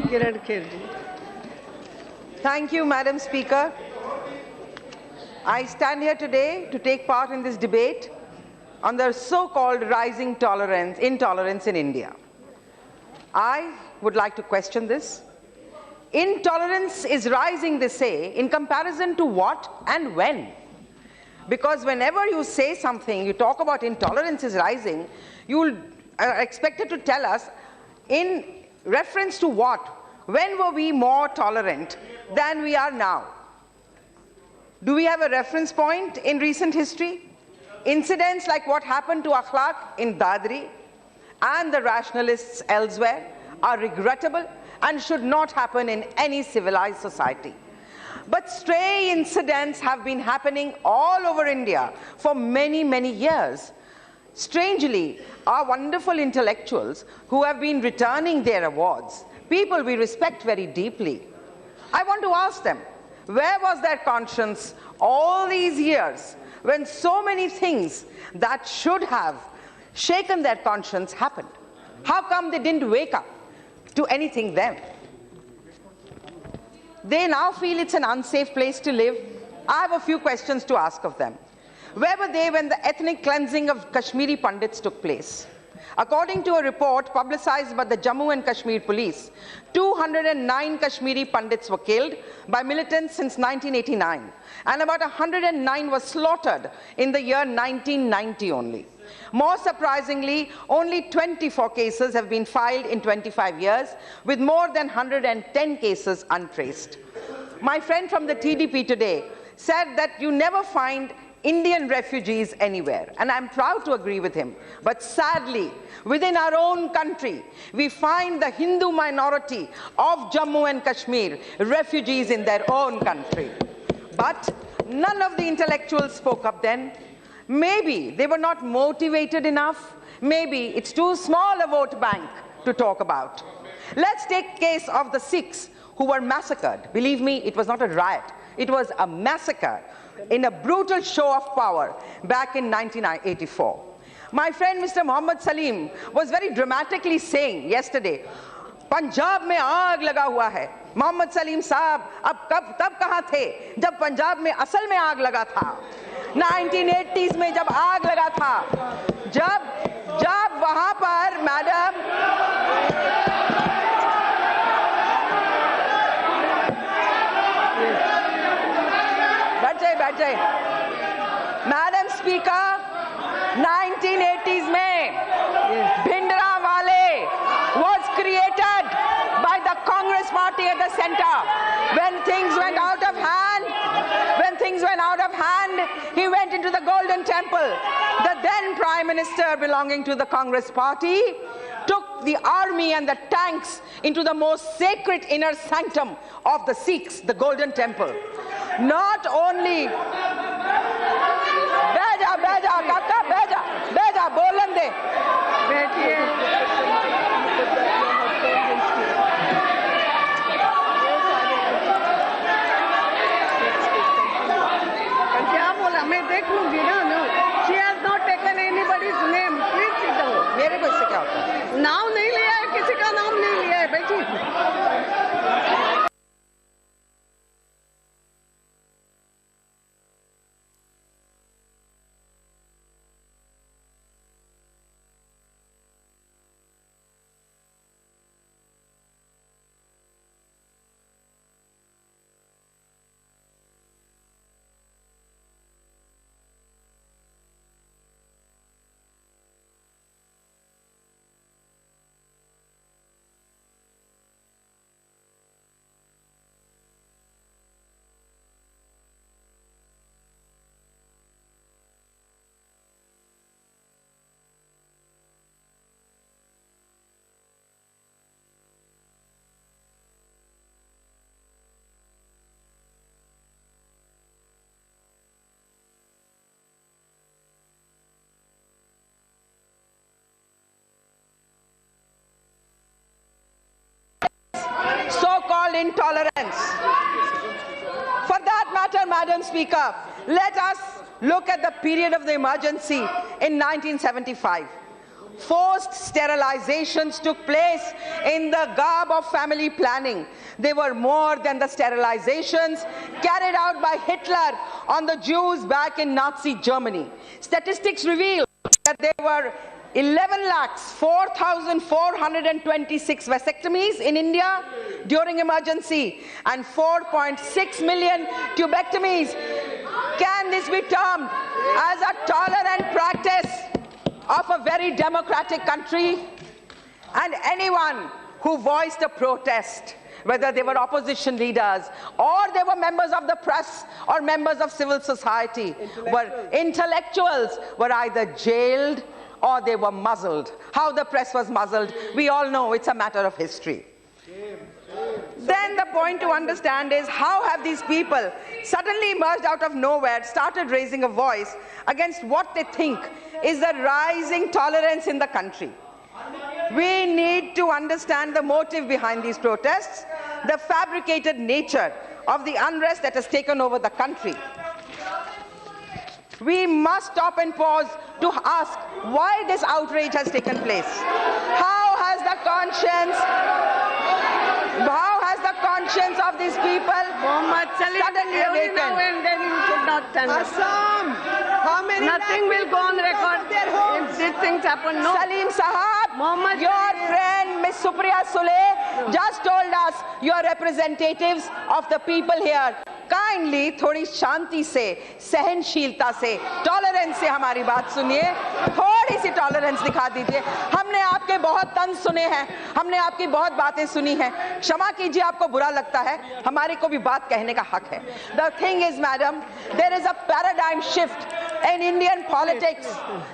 Kirron Kher ji. Thank you, Madam Speaker. I stand here today to take part in this debate on the so-called rising intolerance in India. I would like to question this. Intolerance is rising, they say, in comparison to what and when? Because whenever you say something, you talk about intolerance is rising, you are expected to tell us in reference to what? When were we more tolerant than we are now? Do we have a reference point in recent history? Incidents like what happened to Akhlaq in Dadri and the rationalists elsewhere are regrettable and should not happen in any civilized society. But stray incidents have been happening all over India for many, many years. Strangely, our wonderful intellectuals who have been returning their awards, people we respect very deeply, I want to ask them, where was their conscience all these years when so many things that should have shaken their conscience happened? How come they didn't wake up to anything then? They now feel it's an unsafe place to live. I have a few questions to ask of them. Where were they when the ethnic cleansing of Kashmiri Pandits took place? According to a report publicized by the Jammu and Kashmir police, 209 Kashmiri Pandits were killed by militants since 1989, and about 109 were slaughtered in the year 1990 only. More surprisingly, only 24 cases have been filed in 25 years, with more than 110 cases untraced. My friend from the TDP today said that you never find Indian refugees anywhere, and I'm proud to agree with him. But sadly, within our own country, we find the Hindu minority of Jammu and Kashmir refugees in their own country. But none of the intellectuals spoke up then. Maybe they were not motivated enough. Maybe it's too small a vote bank to talk about. Let's take case of the Sikhs who were massacred. Believe me, it was not a riot. It was a massacre in a brutal show of power back in 1984. My friend Mr. Muhammad Salim was very dramatically saying yesterday, Punjab में आग लगा हुआ है. मोहम्मद सलीम साहब अब तब कहाँ थे जब पंजाब में असल में आग लगा था? 1980s में जब आग लगा था, जब वहां पर मैडम बैठ जाए मैडम स्पीकर, 1980s में भिंडरा वाले was created by the Congress party at the center. When things went out of hand, he went into the Golden Temple. The then Prime Minister belonging to the Congress party took the army and the tanks into the most sacred inner sanctum of the Sikhs, the Golden Temple. Not only बेजा बोलन दे बैठिए क्या बोला मैं देख लूंगी ना she has not taken anybody's name. Please sit down. मेरे को इससे क्या होता है? नाम नहीं लिया है, किसी का नाम नहीं लिया है. बैठिए. So-called intolerance. For that matter, Madam Speaker, let us look at the period of the emergency in 1975. Forced sterilizations took place in the garb of family planning. They were more than the sterilizations carried out by Hitler on the Jews back in Nazi Germany. Statistics reveal that there were 11,04,426 vasectomies in India during emergency and 4.6 million tubectomies. Can this be termed as a tolerant practice of a very democratic country? And anyone who voiced a protest, whether they were opposition leaders or they were members of the press or members of civil society, intellectuals were either jailed or they were muzzled. How the press was muzzled, we all know, it's a matter of history. Then the point to understand is, how have these people suddenly emerged out of nowhere, started raising a voice against what they think is the rising tolerance in the country? We need to understand the motive behind these protests, the fabricated nature of the unrest that has taken over the country. We must stop and pause to ask why this outrage has taken place. How has the conscience of these people suddenly awakened? Now and then you should not tell us. Assam, how many Nothing will go on record if these things happen. No. Salim Sahab, your friend Ms. Supriya Sule just told us you are representatives of the people here. Kindly, थोड़ी शांति से, सहनशीलता से, tolerance से हमारी बात सुनिए, थोड़ी सी tolerance दिखा दीजिए। हमने आपके बहुत तंज सुने हैं, हमने आपकी बहुत बातें सुनी हैं, क्षमा कीजिए आपको बुरा लगता है, हमारे को भी बात कहने का हक है। The thing is, madam, there is a paradigm shift in Indian politics.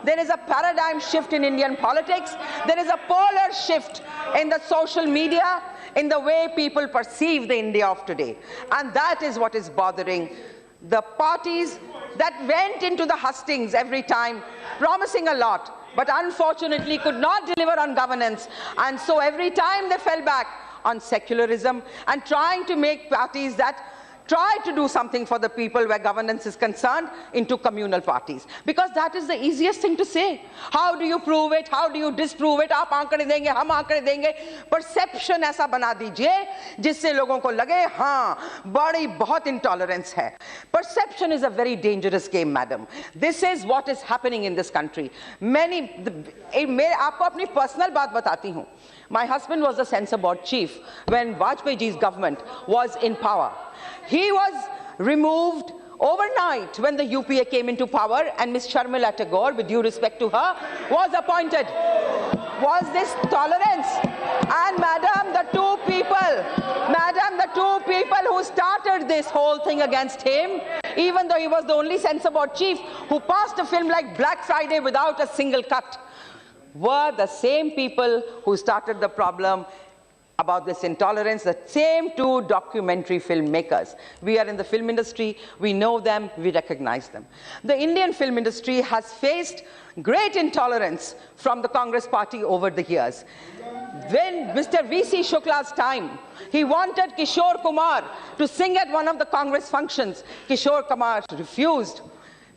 There is a paradigm shift in Indian politics. There is a polar shift in the social media, in the way people perceive the India of today. And that is what is bothering the parties that went into the hustings every time, promising a lot, but unfortunately could not deliver on governance. And so every time they fell back on secularism and trying to make parties that try to do something for the people where governance is concerned into communal parties. Because that is the easiest thing to say. How do you prove it? How do you disprove it? आप आंकड़े देंगे, हम आंकड़े देंगे. Perception ऐसा बना दीजिए जिससे लोगों को लगे हाँ बड़ी बहुत intolerance है. Perception is a very dangerous game, madam. This is what is happening in this country. मैं आपको अपनी personal बात बताती हूँ. My husband was the censor board chief when Vajpayee ji's government was in power. He was removed overnight when the UPA came into power, and Ms. Sharmila Tagore, with due respect to her, was appointed. Was this tolerance? And madam, the two people who started this whole thing against him, even though he was the only censor board chief who passed a film like Black Friday without a single cut, were the same people who started the problem about this intolerance, the same two documentary filmmakers. We are in the film industry, we know them, we recognize them. The Indian film industry has faced great intolerance from the Congress party over the years. When Mr. V.C. Shukla's time, he wanted Kishore Kumar to sing at one of the Congress functions. Kishore Kumar refused.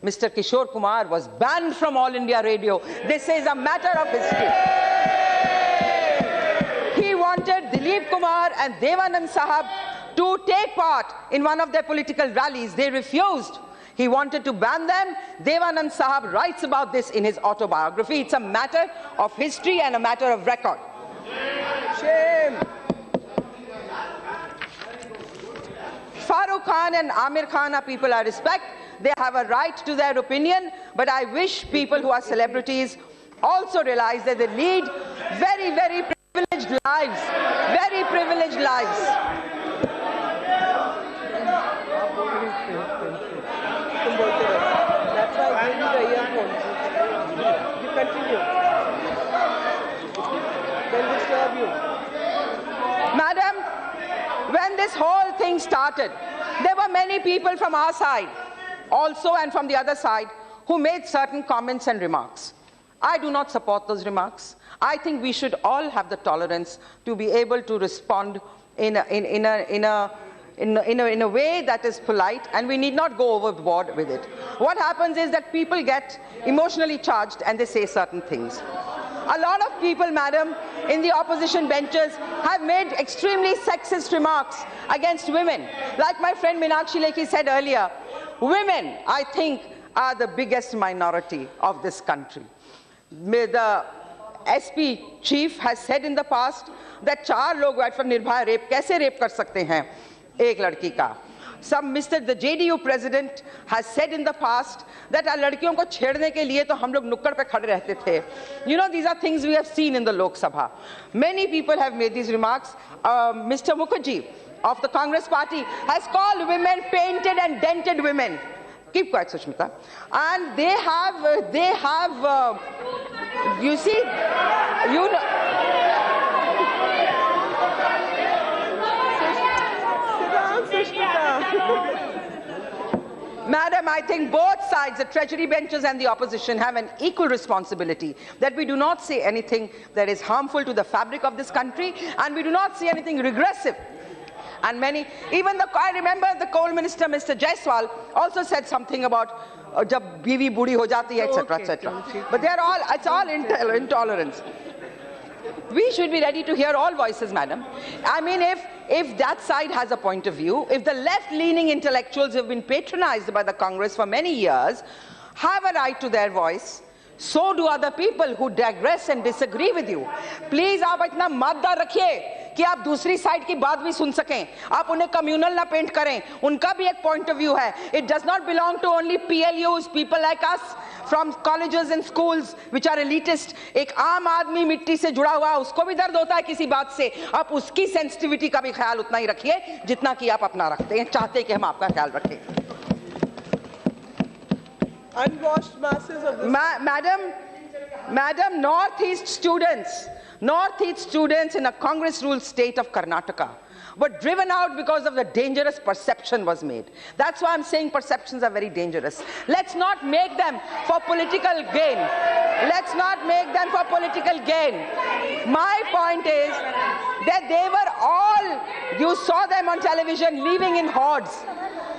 Mr. Kishore Kumar was banned from All India Radio. This is a matter of history. He wanted Dilip Kumar and Devanand Sahab to take part in one of their political rallies. They refused. He wanted to ban them. Devanand Sahab writes about this in his autobiography. It's a matter of history and a matter of record. Shame. Farooq Khan and Amir Khan are people I respect. They have a right to their opinion, but I wish people who are celebrities also realize that they lead very, very privileged lives. Very privileged lives. That's why I gave you the earphones. You continue. They'll disturb you. Madam, when this whole thing started, there were many people from our side also and from the other side who made certain comments and remarks. I do not support those remarks. I think we should all have the tolerance to be able to respond in a way that is polite, and we need not go overboard with it. What happens is that people get emotionally charged and they say certain things. A lot of people, madam, in the opposition benches have made extremely sexist remarks against women. Like my friend Meenakshi Lekhi said earlier, women, I think, are the biggest minority of this country. The SP chief has said in the past that 4 log right from Nirbhaya rape, kaise rape kar sakte hain ek ladki ka. The JDU president has said in the past that ladkiyon ko chhedne ke liye to hum log nukkad pe khade rehte the. You know, these are things we have seen in the Lok Sabha. Many people have made these remarks. Mr. Mukherjee of the Congress party has called women painted and dented women. Keep quiet, Sushmita. And they have, you see, you know. Madam, I think both sides, the Treasury benches and the opposition, have an equal responsibility that we do not say anything that is harmful to the fabric of this country, and we do not say anything regressive. And many, even I remember the coal minister, Mr. Jaiswal, also said something about jab biwi budi ho jati hai, etc., etc. But it's all intolerance. We should be ready to hear all voices, madam. I mean, if that side has a point of view, if the left-leaning intellectuals who have been patronized by the Congress for many years have a right to their voice, so do other people who digress and disagree with you. Please, आप इतना मद्दा रखिए कि आप दूसरी side की बात भी सुन सकें. आप उन्हें कम्युनल ना पेंट करें. उनका भी एक point of view है. It does not belong to only PLUs, people like us from colleges and schools which are elitist. एक आम आदमी मिट्टी से जुड़ा हुआ, उसको भी दर्द होता है किसी बात से. आप उसकी sensitivity का भी ख्याल उतना ही रखिए जितना कि आप अपना रखते हैं, चाहते हैं कि हम आपका ख्याल रखें. Unwashed masses of this. Madam, Northeast students in a Congress-ruled state of Karnataka were driven out because of the dangerous perception was made. That's why I'm saying perceptions are very dangerous. Let's not make them for political gain. Let's not make them for political gain. My point is that they were all, you saw them on television leaving in hordes.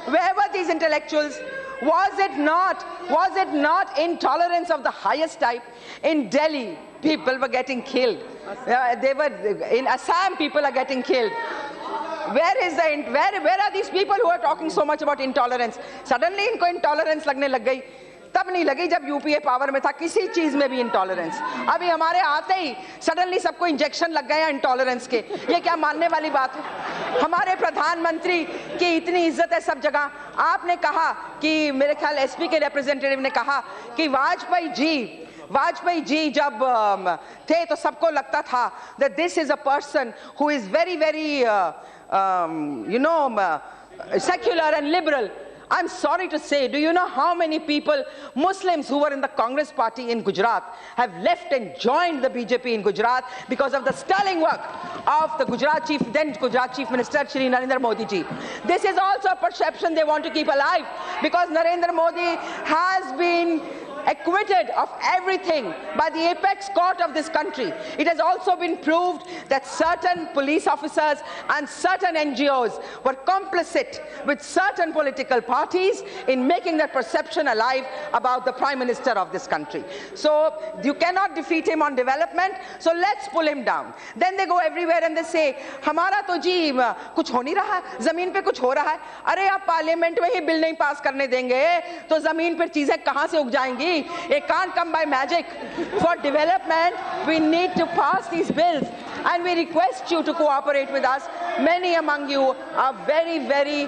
Where were these intellectuals? Was it not intolerance of the highest type? In Delhi, people were getting killed. In Assam, people are getting killed. Where are these people who are talking so much about intolerance? Suddenly, इनको intolerance लगने लग गई. तब नहीं लगी जब UPA power में था, किसी चीज में भी इंटॉलरेंस. अभी हमारे आते ही सडनली सबको इंजेक्शन लग गए हैं इंटॉलरेंस के. ये क्या मानने वाली बात है? हमारे प्रधानमंत्री की इतनी इज्जत है सब जगह. आपने कहा कि मेरे ख्याल एसपी के रिप्रेजेंटेटिव ने कहा कि वाजपेयी जी जब थे तो सबको लगता था that this is a person who is very secular and liberal. I'm sorry to say, do you know how many people, Muslims who were in the Congress party in Gujarat, have left and joined the BJP in Gujarat because of the sterling work of the then Gujarat Chief Minister, Shri Narendra Modi ji. This is also a perception they want to keep alive because Narendra Modi has been acquitted of everything by the apex court of this country. It has also been proved that certain police officers and certain NGOs were complicit with certain political parties in making that perception alive about the Prime Minister of this country. So you cannot defeat him on development, so let's pull him down. Then they go everywhere and they say, हमारा तो जी कुछ हो नहीं रहा है, ज़मीन पे कुछ हो रहा है. अरे आप पार्लियामेंट में ही बिल नहीं पास करने देंगे तो ज़मीन पर चीजें कहाँ से उग जाएंगी? It can't come by magic. For development, we need to pass these bills. And we request you to cooperate with us. Many among you are very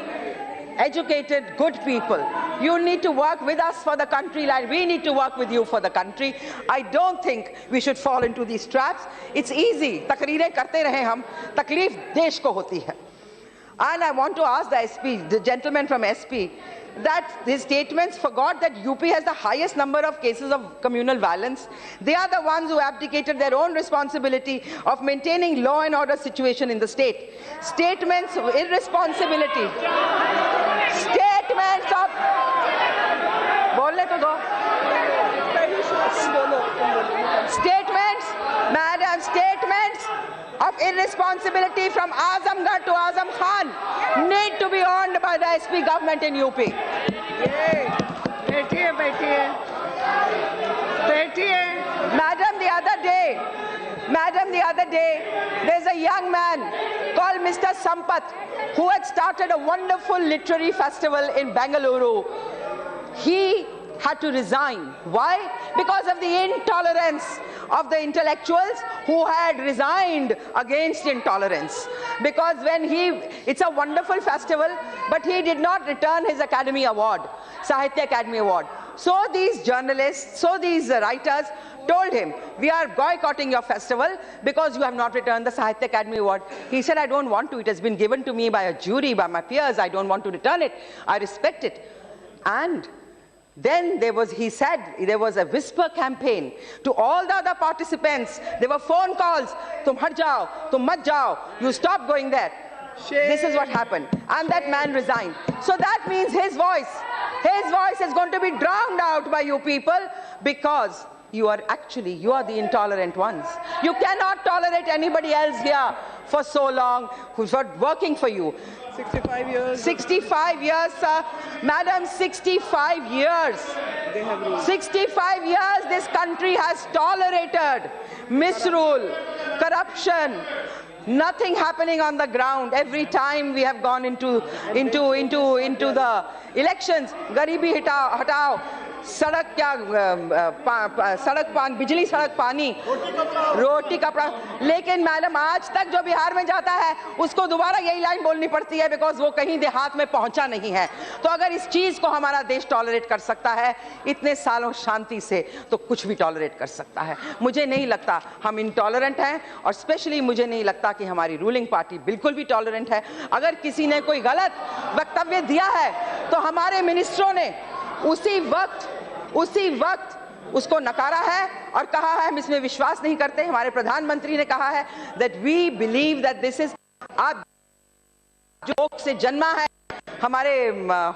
educated, good people. You need to work with us for the country like we need to work with you for the country. I don't think we should fall into these traps. It's easy. तकरीरें करते रहे हम, तकलीफ देश को होती है. And I want to ask the SP, the gentleman from SP, that his statements forgot that UP has the highest number of cases of communal violence. They are the ones who abdicated their own responsibility of maintaining law and order situation in the state. Statements of irresponsibility. Statements of... बोलने तो दो. Statements, madam, statements of irresponsibility from Azamgarh to Azam Khan need to be owned by the SP government in UP. Madam, the other day, Madam, the other day, there's a young man called Mr. Sampath who had started a wonderful literary festival in Bengaluru. He had to resign. Why? Because of the intolerance of the intellectuals who had resigned against intolerance. Because it's a wonderful festival, but he did not return his Academy Award, Sahitya Academy Award. So these journalists, these writers told him, we are boycotting your festival because you have not returned the Sahitya Academy Award. He said, I don't want to. It has been given to me by a jury, by my peers. I don't want to return it. I respect it. And then he said there was a whisper campaign to all the other participants. There were phone calls, tum hat jao, tum mat jao, you stop going there. Shame. This is what happened. And that man resigned. So that means his voice is going to be drowned out by you people, because you are the intolerant ones. You cannot tolerate anybody else here for so long who's not working for you. 65 years. 65 years, sir. Madam, 65 years. They have ruled. 65 years this country has tolerated misrule, corruption, nothing happening on the ground. Every time we have gone into the elections, garibi hatao, सड़क बिजली सड़क पानी रोटी कपड़ा, लेकिन madam आज तक जो बिहार में जाता है उसको दोबारा यही लाइन बोलनी पड़ती है, बिकॉज वो कहीं देहात में पहुंचा नहीं है। तो अगर इस चीज को हमारा देश टॉलरेट कर सकता है इतने सालों शांति से, तो कुछ भी टॉलरेट कर सकता है। मुझे नहीं लगता हम इंटॉलरेंट हैं, और स्पेशली मुझे नहीं लगता कि हमारी रूलिंग पार्टी बिल्कुल भी टॉलरेंट है। अगर किसी ने कोई गलत वक्तव्य दिया है तो हमारे मिनिस्टरों ने उसी वक्त उसको नकारा है और कहा है हम इसमें विश्वास नहीं करते। हमारे प्रधानमंत्री ने कहा है that we believe that this is joke से जन्मा है। हमारे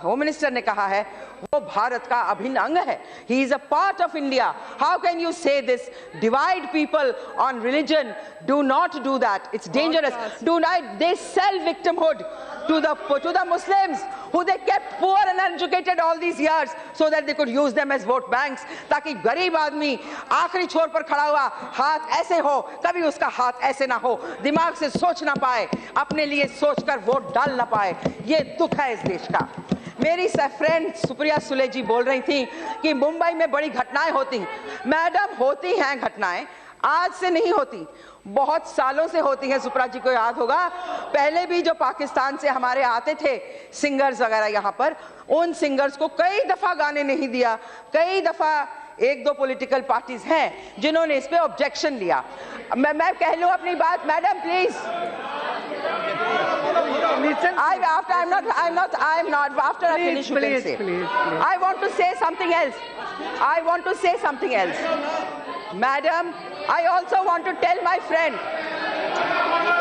होम मिनिस्टर ने कहा है वो भारत का अभिन्न अंग है। He is a part of India. How can you say this? Divide people on religion. Do not do that. It's dangerous. Do not. They sell victimhood to the Muslims who they kept poor and uneducated all these years so that they could use them as vote banks, ताकि गरीब आदमी आखिरी छोर पर खड़ा हुआ हाथ ऐसे हो, कभी उसका हाथ ऐसे ना हो, दिमाग से सोच ना पाए, अपने लिए सोचकर वोट डाल ना पाए। ये दुख है इस देश का। मेरी फ्रेंड सुप्रिया सुले जी बोल रही थी कि मुंबई में बड़ी घटनाएं होती। मैडम, होती हैं घटनाएं, आज से नहीं होती, बहुत सालों से होती है। सुप्रिया जी को याद होगा पहले भी जो पाकिस्तान से हमारे आते थे सिंगर्स वगैरह यहाँ पर, उन सिंगर्स को कई दफा गाने नहीं दिया। कई दफा एक दो पॉलिटिकल पार्टीज हैं जिन्होंने इस पे ऑब्जेक्शन लिया। मैं कह लूं अपनी बात madam, please. After I finish, you can say. I want to say something else. Madam, I also want to tell my friend.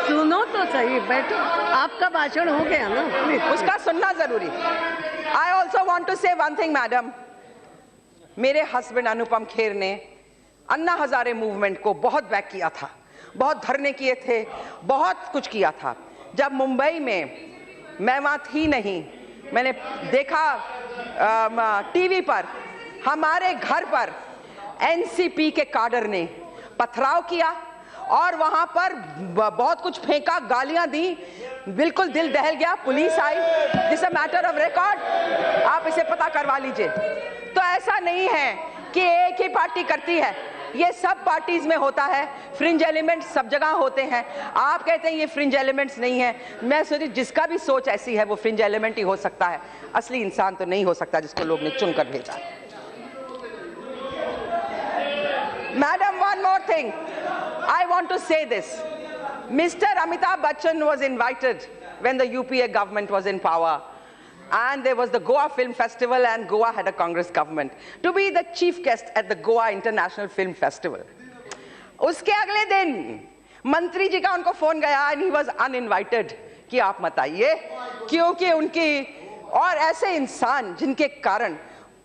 सुनो तो सही, बैठो, आपका भाषण हो गया ना, उसका सुनना जरूरी। I also want to say one thing, madam. मेरे हस्बैंड अनुपम खेर ने अन्ना हजारे मूवमेंट को बहुत बैक किया था, बहुत धरने किए थे, बहुत कुछ किया था। जब मुंबई में मैं वहां थी नहीं, मैंने देखा टीवी पर हमारे घर पर एनसीपी के काडर ने पथराव किया और वहां पर बहुत कुछ फेंका, गालियां दी, बिल्कुल दिल दहल गया। Police I. This a matter of record, आप इसे पता करवा लीजिए। तो ऐसा नहीं है कि एक ही पार्टी करती है, ये सब पार्टीज में होता है। फ्रिंज एलिमेंट्स सब जगह होते हैं। आप कहते हैं ये फ्रिंज एलिमेंट्स नहीं है, मैं सोचती जिसका भी सोच ऐसी है वो फ्रिंज एलिमेंट ही हो सकता है, असली इंसान तो नहीं हो सकता जिसको लोग ने चुनकर भेजा। Madam, one more thing. I want to say this. Mr. Amitabh Bachchan was invited when the UPA government was in power. And there was the Goa Film Festival, and Goa had a Congress government, to be the chief guest at the Goa International Film Festival. उसके अगले दिन मंत्री जी का उनको phone गया and he was uninvited कि आप मत आइए, क्योंकि उनकी और ऐसे इंसान जिनके कारण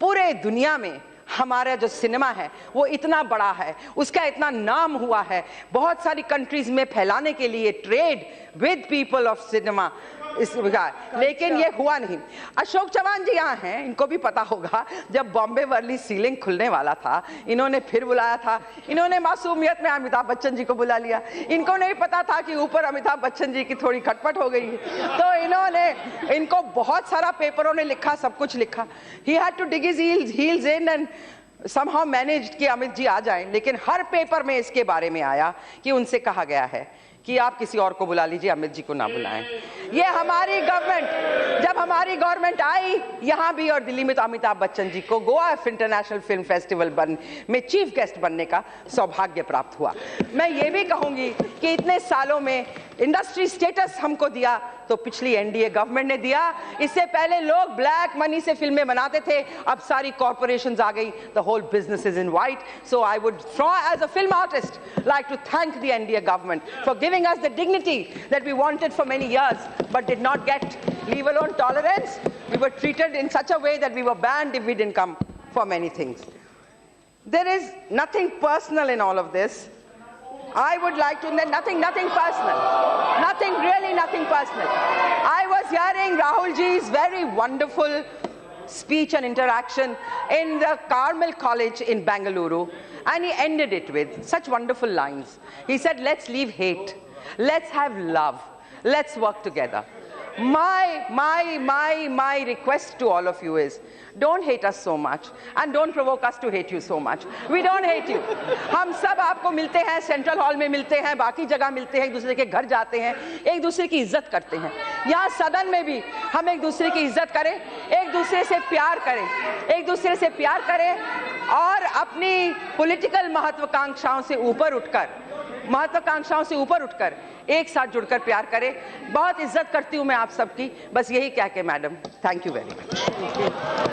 पूरे दुनिया में हमारा जो सिनेमा है वो इतना बड़ा है, उसका इतना नाम हुआ है, बहुत सारी कंट्रीज में फैलाने के लिए trade with people of cinema, लेकिन ये हुआ नहीं। अशोक चौहान जी यहाँ हैं, इनको भी पता होगा जब बॉम्बे वर्ली सीलिंग खुलने वाला था इन्होंने फिर बुलाया था, इन्होंने मासूमियत में अमिताभ बच्चन जी को बुला लिया। इनको नहीं पता था कि ऊपर अमिताभ बच्चन जी की थोड़ी खटपट हो गई है, तो इनको बहुत सारा पेपरों ने लिखा, सब कुछ लिखा। He had to dig his heels in and somehow managed कि अमित जी आ जाएं, लेकिन हर पेपर में इसके बारे में आया कि उनसे कहा गया है कि आप किसी और को बुला लीजिए, अमित जी को ना बुलाएं। ये हमारी गवर्नमेंट, जब हमारी गवर्नमेंट आई यहाँ भी और दिल्ली में, तो अमिताभ बच्चन जी को गोवा इंटरनेशनल फिल्म फेस्टिवल में चीफ गेस्ट बनने का सौभाग्य प्राप्त हुआ। मैं ये भी कहूंगी कि इतने सालों में इंडस्ट्री स्टेटस हमको दिया तो पिछली एनडीए गवर्नमेंट ने दिया। इससे पहले लोग ब्लैक मनी से फिल्में बनाते थे, अब सारी कॉर्पोरेशंस आ गई। The whole business is in white. So I would as a film artist like to thank the NDA government for giving us the dignity that we wanted for many years but did not get, leave alone tolerance. We were treated in such a way that we were banned if we didn't come for many things. There is nothing personal in all of this. I would like to, nothing personal. Really nothing personal. I was hearing Rahul ji's very wonderful speech and interaction in the Carmel College in Bengaluru, and he ended it with such wonderful lines. He said, let's leave hate, let's have love, let's work together. My request to all of you is, don't hate us so much and don't provoke us to hate you so much. We don't hate you. हम सब आपको मिलते हैं, central hall में मिलते हैं, बाकी जगह मिलते हैं, एक दूसरे के घर जाते हैं, एक दूसरे की इज्जत करते हैं। यहाँ सदन में भी हम एक दूसरे की इज्जत करें, एक दूसरे से प्यार करें और अपनी पॉलिटिकल महत्वाकांक्षाओं से ऊपर उठकर एक साथ जुड़कर प्यार करें। बहुत इज्जत करती हूँ मैं आप सबकी। बस यही कह के madam, thank you very much.